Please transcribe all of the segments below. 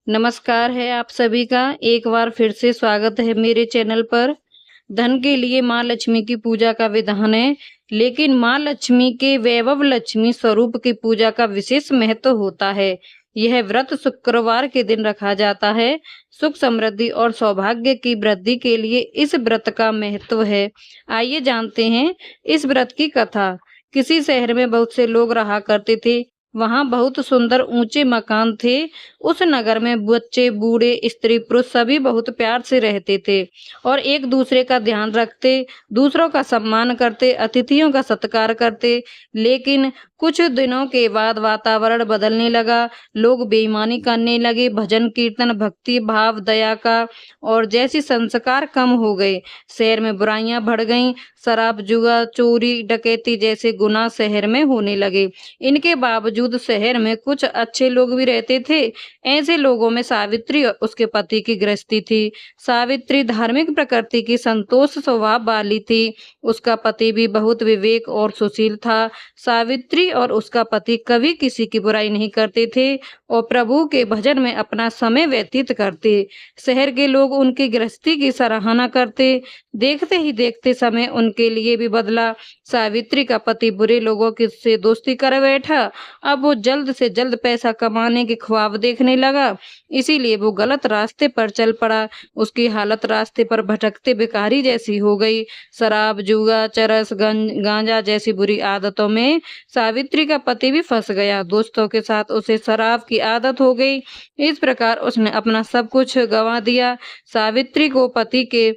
नमस्कार है आप सभी का। एक बार फिर से स्वागत है मेरे चैनल पर। धन के लिए माँ लक्ष्मी की पूजा का विधान है, लेकिन माँ लक्ष्मी के वैभव लक्ष्मी स्वरूप की पूजा का विशेष महत्व होता है। यह व्रत शुक्रवार के दिन रखा जाता है। सुख समृद्धि और सौभाग्य की वृद्धि के लिए इस व्रत का महत्व है। आइए जानते हैं इस व्रत की कथा। किसी शहर में बहुत से लोग रहा करते थे। वहां बहुत सुंदर ऊंचे मकान थे। उस नगर में बच्चे, बूढ़े, स्त्री, पुरुष सभी बहुत प्यार से रहते थे और एक दूसरे का ध्यान रखते, दूसरों का सम्मान करते, अतिथियों का सत्कार करते। लेकिन कुछ दिनों के बाद वातावरण बदलने लगा। लोग बेईमानी करने लगे। भजन कीर्तन, भक्ति भाव, दया का और जैसी संस्कार कम हो गए। शहर में बुराइयां बढ़ गईं। शराब, जुआ, चोरी, डकैती जैसे गुनाह शहर में होने लगे। इनके बावजूद शहर में कुछ अच्छे लोग भी रहते थे। ऐसे लोगों में सावित्री और उसके पति की गृहस्थी थी। सावित्री धार्मिक प्रकृति की, संतोष स्वभाव वाली थी। उसका पति भी बहुत विवेक और सुशील था। सावित्री और उसका पति कभी किसी की बुराई नहीं करते थे और प्रभु के भजन में अपना समय व्यतीत करते। शहर के लोग उनकी गृहस्थी की सराहना करते। देखते ही देखते समय उनके लिए भी बदला। सावित्री का पति बुरे लोगों की से दोस्ती कर बैठा। अब वो जल्द से जल्द पैसा कमाने के ख्वाब देखने लगा, इसीलिए वो गलत रास्ते पर चल पड़ा। उसकी हालत रास्ते पर भटकते भिखारी जैसी हो गई। शराब, जुआ, चरस, गांजा जैसी बुरी आदतों में सावित्री का पति भी फंस गया। दोस्तों के साथ उसे शराब की आदत हो गई। इस प्रकार उसने अपना सब कुछ गंवा दिया। सावित्री को पति के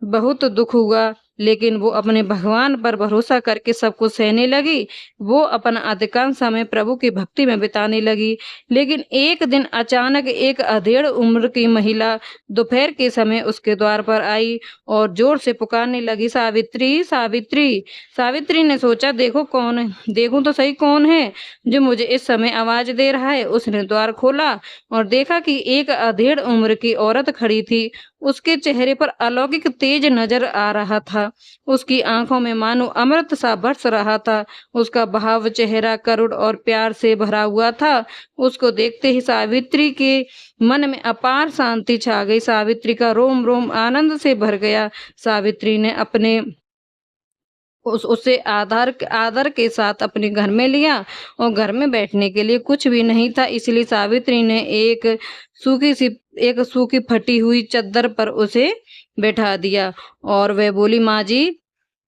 बहुत दुख हुआ, लेकिन वो अपने भगवान पर भरोसा करके सब कुछ सहने लगी। वो अपना अधिकांश समय प्रभु की भक्ति में बिताने लगी। लेकिन एक दिन अचानक एक अधेड़ उम्र की महिला दोपहर के समय उसके द्वार पर आई और जोर से पुकारने लगी, सावित्री, सावित्री। सावित्री ने सोचा, देखो कौन है, देखूं तो सही कौन है जो मुझे इस समय आवाज दे रहा है। उसने द्वार खोला और देखा कि एक अधेड़ उम्र की औरत खड़ी थी। उसके चेहरे पर अलौकिक तेज नजर आ रहा था। उसकी आंखों में मानो अमृत सा बरस रहा था। उसका भाव चेहरा करुण और प्यार से भरा हुआ था। उसको देखते ही सावित्री के मन में अपार शांति छा गई। सावित्री का रोम रोम आनंद से भर गया। सावित्री ने अपने उसे आदर के साथ अपने घर में लिया और घर में बैठने के लिए कुछ भी नहीं था, इसलिए सावित्री ने एक सूखी फटी हुई चद्दर पर उसे बैठा दिया और वह बोली, माँ जी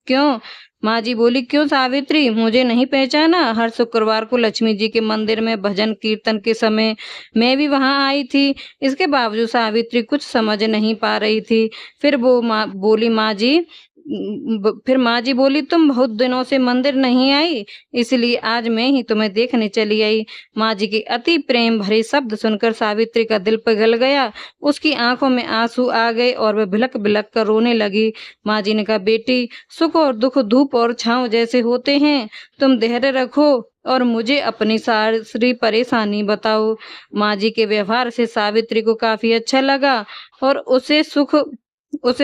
क्यों? माँ जी बोली, क्यों सावित्री, मुझे नहीं पहचाना? हर शुक्रवार को लक्ष्मी जी के मंदिर में भजन कीर्तन के समय मैं भी वहां आई थी। इसके बावजूद सावित्री कुछ समझ नहीं पा रही थी। फिर माँ जी बोली, तुम बहुत दिनों से मंदिर नहीं आई, इसलिए आज मैं ही तुम्हें देखने चली आई। माँ जी के अति प्रेम भरे शब्द सुनकर सावित्री का दिल पिघल गया। उसकी आंखों में आंसू आ गए और वह बिलक बिलक कर रोने लगी। माँ जी ने कहा, बेटी, सुख और दुख धूप और छांव जैसे होते हैं। तुम धैर्य रखो और मुझे अपनी सारी परेशानी बताओ। माँ जी के व्यवहार से सावित्री को काफी अच्छा लगा और उसे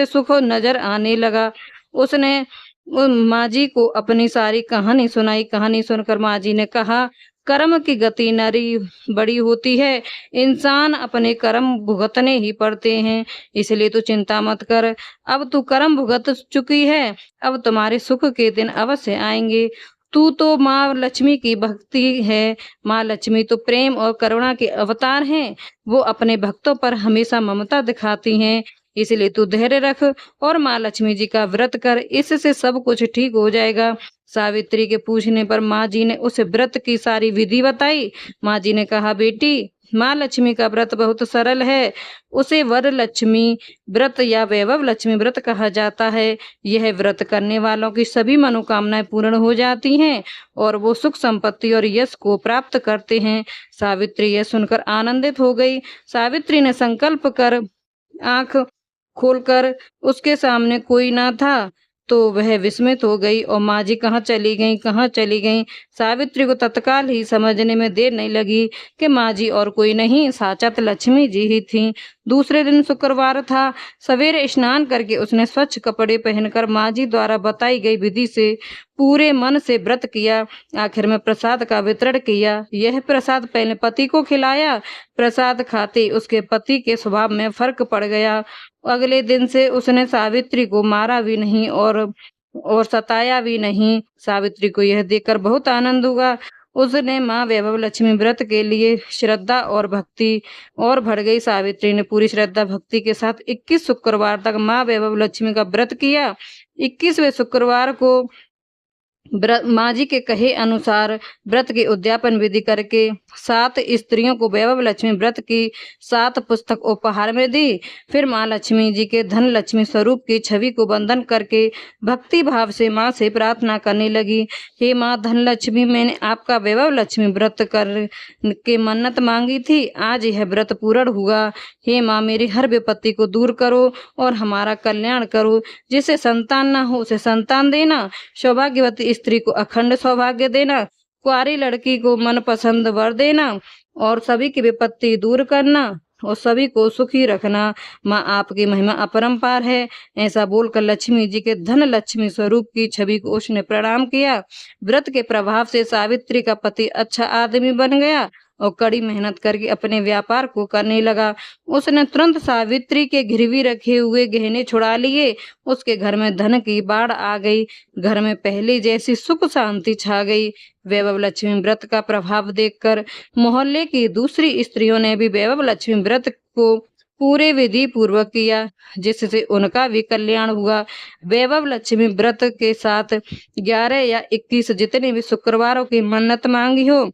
सुख नजर आने लगा। उसने माँ जी को अपनी सारी कहानी सुनाई। कहानी सुनकर माँ जी ने कहा, कर्म की गति नरी बड़ी होती है। इंसान अपने कर्म भुगतने ही पड़ते हैं, इसलिए तू चिंता मत कर। अब तू कर्म भुगत चुकी है, अब तुम्हारे सुख के दिन अवश्य आएंगे। तू तो माँ लक्ष्मी की भक्ति है। माँ लक्ष्मी तो प्रेम और करुणा के अवतार हैं। वो अपने भक्तों पर हमेशा ममता दिखाती हैं, इसलिए तू धैर्य रख और माँ लक्ष्मी जी का व्रत कर, इससे सब कुछ ठीक हो जाएगा। सावित्री के पूछने पर माँ जी ने उस व्रत की सारी विधि बताई। माँ जी ने कहा, बेटी, माँ लक्ष्मी का व्रत बहुत सरल है। उसे वर लक्ष्मी व्रत या वैभव लक्ष्मी व्रत कहा जाता है। यह व्रत करने वालों की सभी मनोकामनाएं पूर्ण हो जाती हैं और वो सुख संपत्ति और यश को प्राप्त करते हैं। सावित्री यह सुनकर आनंदित हो गई। सावित्री ने संकल्प कर आंख खोलकर उसके सामने कोई ना था तो वह विस्मित हो गई और माँ जी कहाँ चली गई। सावित्री को तत्काल ही समझने में देर नहीं लगी कि माँ जी और कोई नहीं, साक्षात लक्ष्मी जी ही थीं। दूसरे दिन शुक्रवार था। सवेरे स्नान करके उसने स्वच्छ कपड़े पहनकर माँ जी द्वारा बताई गई विधि से पूरे मन से व्रत किया। आखिर में प्रसाद का वितरण किया। यह प्रसाद पहले पति को खिलाया। प्रसाद खाते उसके पति के स्वभाव में फर्क पड़ गया। अगले दिन से उसने सावित्री को मारा भी नहीं और सताया भी नहीं। सावित्री को यह देखकर बहुत आनंद हुआ। उसने माँ वैभव लक्ष्मी व्रत के लिए श्रद्धा और भक्ति और बढ़ गई। सावित्री ने पूरी श्रद्धा भक्ति के साथ 21 शुक्रवार तक माँ वैभव लक्ष्मी का व्रत किया। 21वें शुक्रवार को माँ जी के कहे अनुसार व्रत की उद्यापन विधि करके 7 स्त्रियों को वैभव लक्ष्मी व्रत की 7 पुस्तक उपहार में दी। फिर माँ लक्ष्मी जी के धन लक्ष्मी स्वरूप की छवि को वंदन करके भक्ति भाव से माँ से प्रार्थना करने लगी। हे माँ धन लक्ष्मी, मैंने आपका वैभव लक्ष्मी व्रत कर के मन्नत मांगी थी, आज यह व्रत पूर्ण हुआ। हे माँ, मेरी हर विपत्ति को दूर करो और हमारा कल्याण करो। जिसे संतान न हो उसे संतान देना, सौभाग्यवती स्त्री को अखंड सौभाग्य देना, कुंवारी लड़की को मनपसंद वर देना और सभी की विपत्ति दूर करना और सभी को सुखी रखना। माँ आपकी महिमा अपरंपार है। ऐसा बोलकर लक्ष्मी जी के धन लक्ष्मी स्वरूप की छवि को उसने प्रणाम किया। व्रत के प्रभाव से सावित्री का पति अच्छा आदमी बन गया और कड़ी मेहनत करके अपने व्यापार को करने लगा। उसने तुरंत सावित्री के गिरवी रखे हुए गहने छुड़ा लिए। उसके घर में धन की बाढ़ आ गई। घर में पहले जैसी सुख शांति छा गई। वैभव लक्ष्मी व्रत का प्रभाव देखकर मोहल्ले की दूसरी स्त्रियों ने भी वैभव लक्ष्मी व्रत को पूरे विधि पूर्वक किया, जिससे उनका भी कल्याण हुआ। वैभव लक्ष्मी व्रत के साथ 11 या 21 जितने भी शुक्रवारों की मन्नत मांगी हो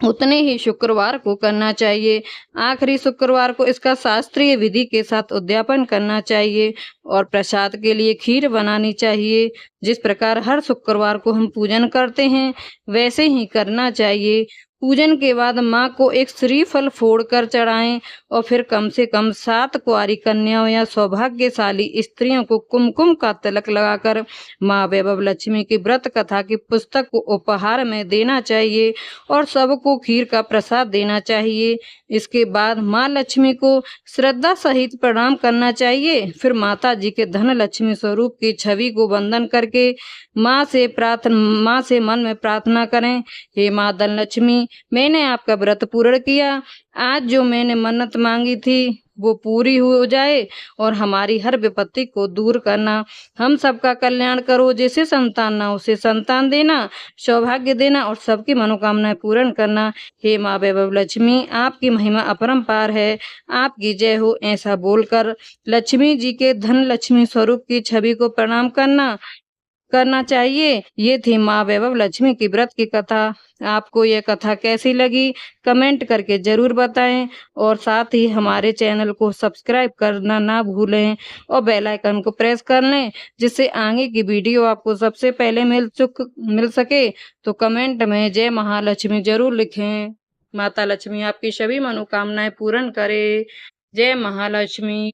उतने ही शुक्रवार को करना चाहिए। आखिरी शुक्रवार को इसका शास्त्रीय विधि के साथ उद्यापन करना चाहिए और प्रसाद के लिए खीर बनानी चाहिए। जिस प्रकार हर शुक्रवार को हम पूजन करते हैं वैसे ही करना चाहिए। पूजन के बाद माँ को एक श्रीफल फोड़कर चढ़ाएं और फिर कम से कम 7 कुंवारी कन्याओं या सौभाग्यशाली स्त्रियों को कुमकुम का तिलक लगाकर माँ वैभव लक्ष्मी की व्रत कथा की पुस्तक को उपहार में देना चाहिए और सबको खीर का प्रसाद देना चाहिए। इसके बाद माँ लक्ष्मी को श्रद्धा सहित प्रणाम करना चाहिए। फिर माता जी के धन लक्ष्मी स्वरूप की छवि को वंदन करके माँ से मन में प्रार्थना करें, हे माँ धन लक्ष्मी, मैंने आपका व्रत पूर्ण किया। आज जो मैंने मन्नत मांगी थी वो पूरी हो जाए और हमारी हर विपत्ति को दूर करना। हम सबका कल्याण करो। जैसे संतान ना उसे संतान देना, सौभाग्य देना और सबकी मनोकामनाएं पूर्ण करना। हे माँ वैभव लक्ष्मी, आपकी महिमा अपरंपार है, आपकी जय हो। ऐसा बोलकर लक्ष्मी जी के धन लक्ष्मी स्वरूप की छवि को प्रणाम करना चाहिए। ये थी माँ वैभव लक्ष्मी की व्रत की कथा। आपको यह कथा कैसी लगी कमेंट करके जरूर बताएं और साथ ही हमारे चैनल को सब्सक्राइब करना ना भूलें और बेल आइकन को प्रेस कर लें, जिससे आगे की वीडियो आपको सबसे पहले मिल सके। तो कमेंट में जय महालक्ष्मी जरूर लिखें। माता लक्ष्मी आपकी सभी मनोकामनाएं पूर्ण करे। जय महालक्ष्मी।